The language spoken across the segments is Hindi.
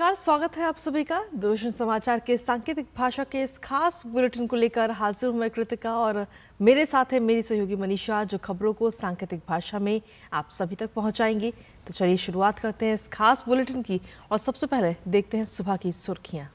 नमस्कार, स्वागत है आप सभी का दूरदर्शन समाचार के सांकेतिक भाषा के इस खास बुलेटिन को लेकर हाजिर हूं मैं कृतिका और मेरे साथ है मेरी सहयोगी मनीषा, जो खबरों को सांकेतिक भाषा में आप सभी तक पहुंचाएंगी। तो चलिए शुरुआत करते हैं इस खास बुलेटिन की और सबसे पहले देखते हैं सुबह की सुर्खियां।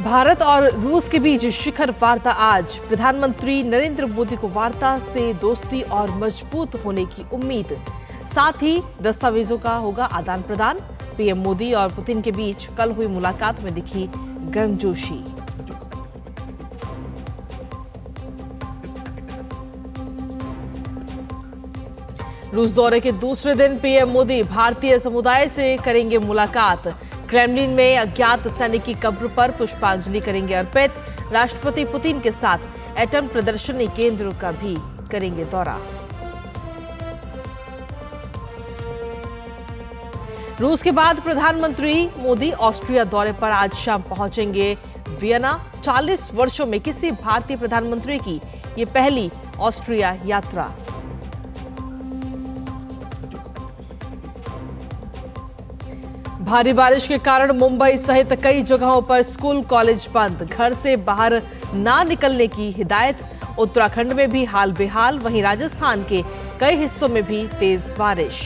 भारत और रूस के बीच शिखर वार्ता आज, प्रधानमंत्री नरेंद्र मोदी को वार्ता से दोस्ती और मजबूत होने की उम्मीद। साथ ही दस्तावेजों का होगा आदान प्रदान। पीएम मोदी और पुतिन के बीच कल हुई मुलाकात में दिखी गर्मजोशी। रूस दौरे के दूसरे दिन पीएम मोदी भारतीय समुदाय से करेंगे मुलाकात। क्रेमलिन में अज्ञात सैनिक की कब्र पर पुष्पांजलि करेंगे अर्पित। राष्ट्रपति पुतिन के साथ एटम प्रदर्शनी केंद्र का भी करेंगे दौरा। रूस के बाद प्रधानमंत्री मोदी ऑस्ट्रिया दौरे पर आज शाम पहुंचेंगे वियना। 40 वर्षों में किसी भारतीय प्रधानमंत्री की ये पहली ऑस्ट्रिया यात्रा। भारी बारिश के कारण मुंबई सहित कई जगहों पर स्कूल कॉलेज बंद। घर से बाहर ना निकलने की हिदायत। उत्तराखंड में भी हाल बेहाल, वहीं राजस्थान के कई हिस्सों में भी तेज बारिश।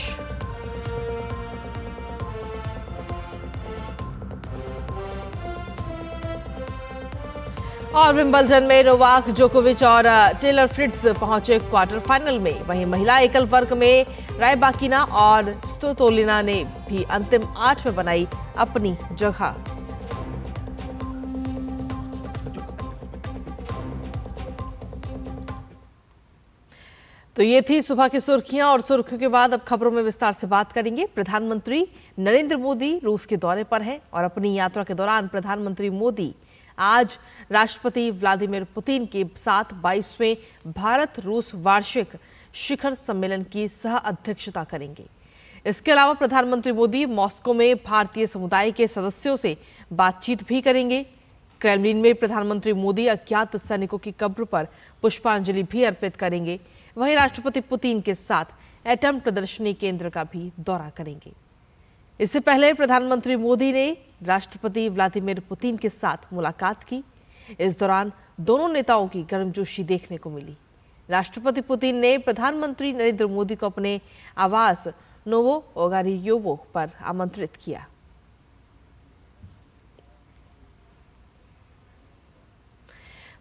और विंबलडन में नोवाक जोकोविच और टेलर फ्रिट्ज पहुंचे क्वार्टर फाइनल में। वहीं महिला एकल वर्ग में रायबाकिना और स्टोतोलिना ने भी अंतिम 8 में बनाई अपनी जगह। तो ये थी सुबह की सुर्खियां और सुर्खियों के बाद अब खबरों में विस्तार से बात करेंगे। प्रधानमंत्री नरेंद्र मोदी रूस के दौरे पर हैं और अपनी यात्रा के दौरान प्रधानमंत्री मोदी आज राष्ट्रपति व्लादिमीर पुतिन के साथ 22वें भारत रूस वार्षिक शिखर सम्मेलन की सह अध्यक्षता करेंगे। इसके अलावा प्रधानमंत्री मोदी मॉस्को में भारतीय समुदाय के सदस्यों से बातचीत भी करेंगे। क्रेमलिन में प्रधानमंत्री मोदी अज्ञात सैनिकों की कब्र पर पुष्पांजलि भी अर्पित करेंगे। वहीं राष्ट्रपति पुतिन के साथ एटम प्रदर्शनी केंद्र का भी दौरा करेंगे। इससे पहले प्रधानमंत्री मोदी ने राष्ट्रपति व्लादिमीर पुतिन के साथ मुलाकात की। इस दौरान दोनों नेताओं की गर्मजोशी देखने को मिली। राष्ट्रपति पुतिन ने प्रधानमंत्री नरेंद्र मोदी को अपने आवास नोवो ओगारियोवो पर आमंत्रित किया।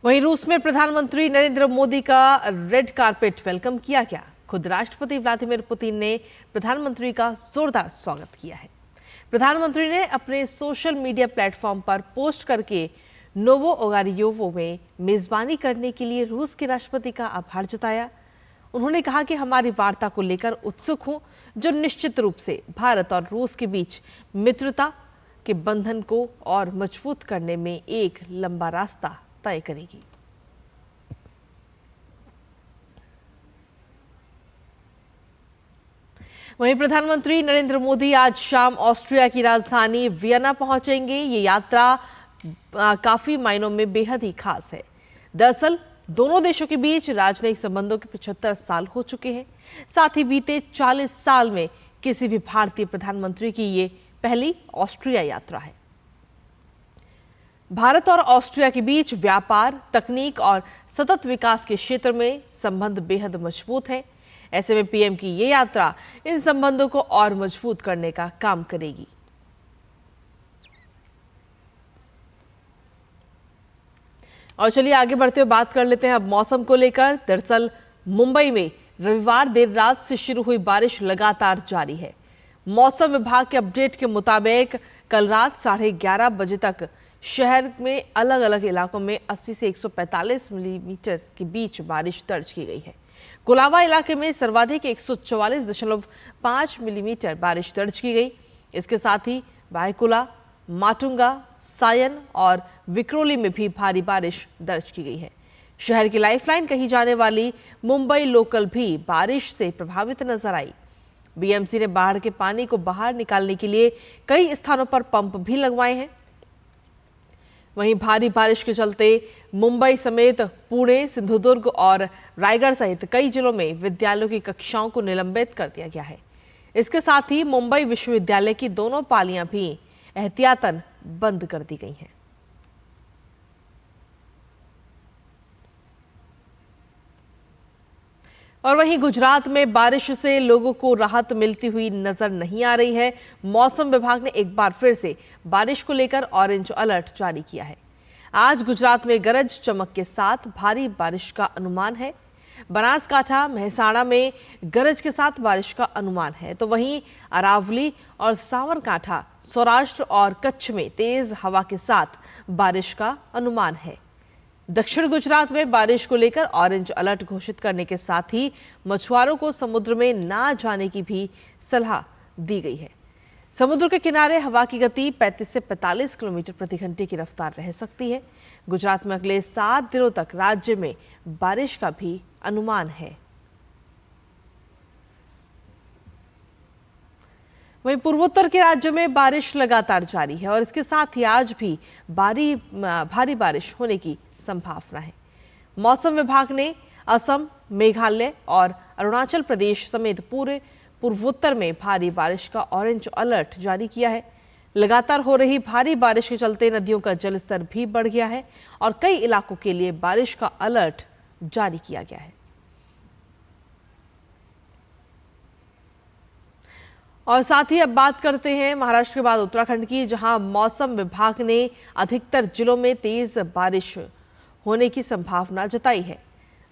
वहीं रूस में प्रधानमंत्री नरेंद्र मोदी का रेड कारपेट वेलकम किया गया। खुद राष्ट्रपति व्लादिमीर पुतिन ने प्रधानमंत्री का जोरदार स्वागत किया है। प्रधानमंत्री ने अपने सोशल मीडिया प्लेटफॉर्म पर पोस्ट करके नोवो ओगारियोवो में मेजबानी करने के लिए रूस के राष्ट्रपति का आभार जताया। उन्होंने कहा कि हमारी वार्ता को लेकर उत्सुक हूं, जो निश्चित रूप से भारत और रूस के बीच मित्रता के बंधन को और मजबूत करने में एक लंबा रास्ता तय करेगी। वहीं प्रधानमंत्री नरेंद्र मोदी आज शाम ऑस्ट्रिया की राजधानी वियना पहुंचेंगे। ये यात्रा काफी मायनों में बेहद ही खास है। दरअसल दोनों देशों के बीच राजनयिक संबंधों के 75 साल हो चुके हैं। साथ ही बीते 40 साल में किसी भी भारतीय प्रधानमंत्री की ये पहली ऑस्ट्रिया यात्रा है। भारत और ऑस्ट्रिया के बीच व्यापार, तकनीक और सतत विकास के क्षेत्र में संबंध बेहद मजबूत है। ऐसे में पीएम की ये यात्रा इन संबंधों को और मजबूत करने का काम करेगी। और चलिए आगे बढ़ते हुए बात कर लेते हैं अब मौसम को लेकर। दरअसल मुंबई में रविवार देर रात से शुरू हुई बारिश लगातार जारी है। मौसम विभाग के अपडेट के मुताबिक कल रात 11:30 बजे तक शहर में अलग अलग इलाकों में 80 से 145 मिलीमीटर के बीच बारिश दर्ज की गई है। कोलाबा इलाके में सर्वाधिक 144.5 मिलीमीटर बारिश दर्ज की गई। इसके साथ ही बायकुला, माटुंगा, सायन और विक्रोली में भी भारी बारिश दर्ज की गई है। शहर की लाइफलाइन कही जाने वाली मुंबई लोकल भी बारिश से प्रभावित नजर आई। बीएमसी ने बाढ़ के पानी को बाहर निकालने के लिए कई स्थानों पर पंप भी लगवाए हैं। वहीं भारी बारिश के चलते मुंबई समेत पुणे, सिंधुदुर्ग और रायगढ़ सहित कई जिलों में विद्यालयों की कक्षाओं को निलंबित कर दिया गया है। इसके साथ ही मुंबई विश्वविद्यालय की दोनों पालियां भी एहतियातन बंद कर दी गई हैं। और वहीं गुजरात में बारिश से लोगों को राहत मिलती हुई नजर नहीं आ रही है। मौसम विभाग ने एक बार फिर से बारिश को लेकर ऑरेंज अलर्ट जारी किया है। आज गुजरात में गरज चमक के साथ भारी बारिश का अनुमान है। बनासकांठा, मेहसाणा में गरज के साथ बारिश का अनुमान है, तो वहीं अरावली और साबरकांठा, सौराष्ट्र और कच्छ में तेज हवा के साथ बारिश का अनुमान है। दक्षिण गुजरात में बारिश को लेकर ऑरेंज अलर्ट घोषित करने के साथ ही मछुआरों को समुद्र में ना जाने की भी सलाह दी गई है। समुद्र के किनारे हवा की गति 35 से 45 किलोमीटर प्रति घंटे की रफ्तार रह सकती है। गुजरात में अगले 7 दिनों तक राज्य में बारिश का भी अनुमान है। वहीं पूर्वोत्तर के राज्यों में बारिश लगातार जारी है और इसके साथ ही आज भी भारी बारिश होने की संभावना है। मौसम विभाग ने असम, मेघालय और अरुणाचल प्रदेश समेत पूरे पूर्वोत्तर में भारी बारिश का ऑरेंज अलर्ट जारी किया है। लगातार हो रही भारी बारिश के चलते नदियों का जलस्तर भी बढ़ गया है और कई इलाकों के लिए बारिश का अलर्ट जारी किया गया है। और साथ ही अब बात करते हैं महाराष्ट्र के बाद उत्तराखंड की, जहां मौसम विभाग ने अधिकतर जिलों में तेज बारिश होने की संभावना जताई है।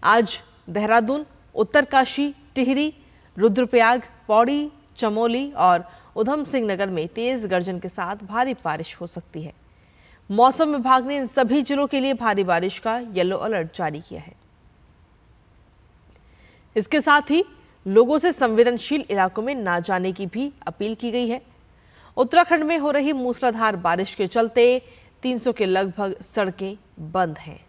आज देहरादून, उत्तरकाशी, टिहरी, रुद्रप्रयाग, पौड़ी, चमोली और उधम सिंह नगर में तेज गर्जन के साथ भारी बारिश हो सकती है। मौसम विभाग ने इन सभी जिलों के लिए भारी बारिश का येलो अलर्ट जारी किया है। इसके साथ ही लोगों से संवेदनशील इलाकों में ना जाने की भी अपील की गई है। उत्तराखंड में हो रही मूसलाधार बारिश के चलते 300 के लगभग सड़कें बंद हैं।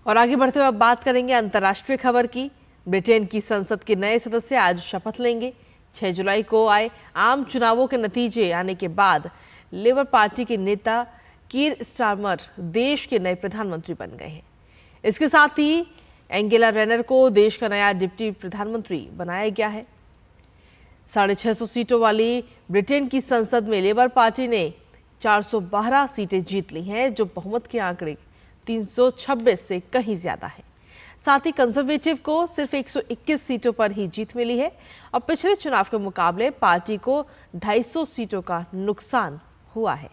और आगे बढ़ते हुए अब बात करेंगे अंतर्राष्ट्रीय खबर की। ब्रिटेन की संसद के नए सदस्य आज शपथ लेंगे। 6 जुलाई को आए आम चुनावों के नतीजे आने के बाद लेबर पार्टी के नेता कीर स्टारमर देश के नए प्रधानमंत्री बन गए हैं। इसके साथ ही एंगेला रेनर को देश का नया डिप्टी प्रधानमंत्री बनाया गया है। 650 सीटों वाली ब्रिटेन की संसद में लेबर पार्टी ने 412 सीटें जीत ली हैं, जो बहुमत के आंकड़े 326 से कहीं ज्यादा है। साथ ही कंजर्वेटिव को सिर्फ 121 सीटों पर ही जीत मिली है और पिछले चुनाव के मुकाबले पार्टी को 250 सीटों का नुकसान हुआ है।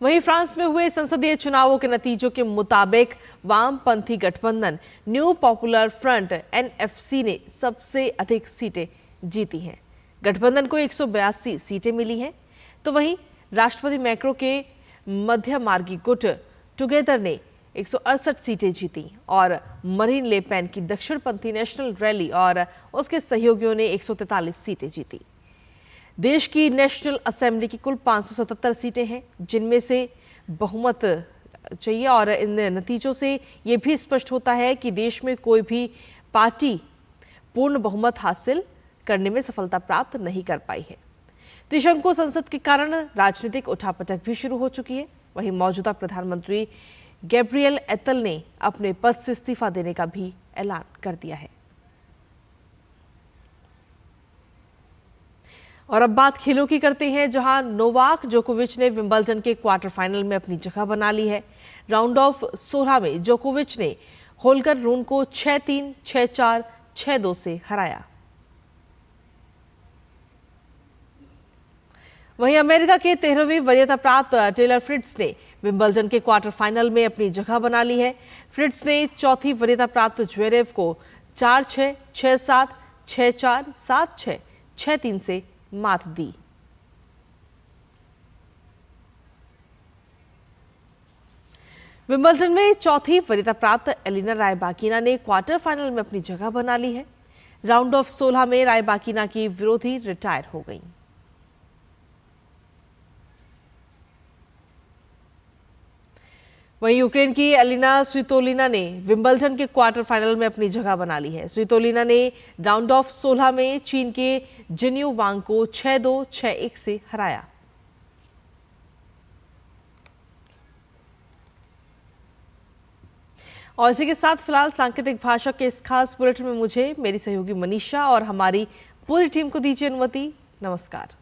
वहीं फ्रांस में हुए संसदीय चुनावों के नतीजों के मुताबिक वामपंथी गठबंधन न्यू पॉपुलर फ्रंट एनएफसी ने सबसे अधिक सीटें जीती हैं। गठबंधन को 182 सीटें मिली हैं, तो वहीं राष्ट्रपति मैक्रो के मध्य मार्गी गुट टुगेदर ने 168 सीटें जीती और मरीन ले पेन की दक्षिणपंथी नेशनल रैली और उसके सहयोगियों ने 143 सीटें जीती। देश की नेशनल असेंबली की कुल 577 सीटें हैं, जिनमें से बहुमत चाहिए और इन नतीजों से ये भी स्पष्ट होता है कि देश में कोई भी पार्टी पूर्ण बहुमत हासिल करने में सफलता प्राप्त नहीं कर पाई है। त्रिशंकु संसद के कारण राजनीतिक उठापटक भी शुरू हो चुकी है। वहीं मौजूदा प्रधानमंत्री गैब्रियल एतल ने अपने पद से इस्तीफा देने का भी ऐलान कर दिया है। और अब बात खेलों की करते हैं, जहां नोवाक जोकोविच ने विंबलडन के क्वार्टर फाइनल में अपनी जगह बना ली है। राउंड ऑफ 16 में जोकोविच ने होल्कर रून को 6-3, 6-4, 6-2 से हराया। वहीं अमेरिका के 13वीं वरीयता प्राप्त टेलर फ्रिट्ज ने विंबलडन के क्वार्टर फाइनल में अपनी जगह बना ली है। फ्रिट्ज ने चौथी वरीयता प्राप्त ज्वेरेव को 4-6, 6-7, 6-4, 7-6, 6-3 से मात दी। विंबलडन में चौथी वरीयता प्राप्त एलिना रायबाकिना ने क्वार्टर फाइनल में अपनी जगह बना ली है। राउंड ऑफ 16 में रायबाकिना की विरोधी रिटायर हो गई। वहीं यूक्रेन की एलिना स्वितोलिना ने विंबलडन के क्वार्टर फाइनल में अपनी जगह बना ली है। स्वितोलिना ने राउंड ऑफ 16 में चीन के जिन्यू वांग को 6-2, 6-1 से हराया। और इसी के साथ फिलहाल सांकेतिक भाषा के इस खास बुलेटिन में मुझे, मेरी सहयोगी मनीषा और हमारी पूरी टीम को दीजिए अनुमति। नमस्कार।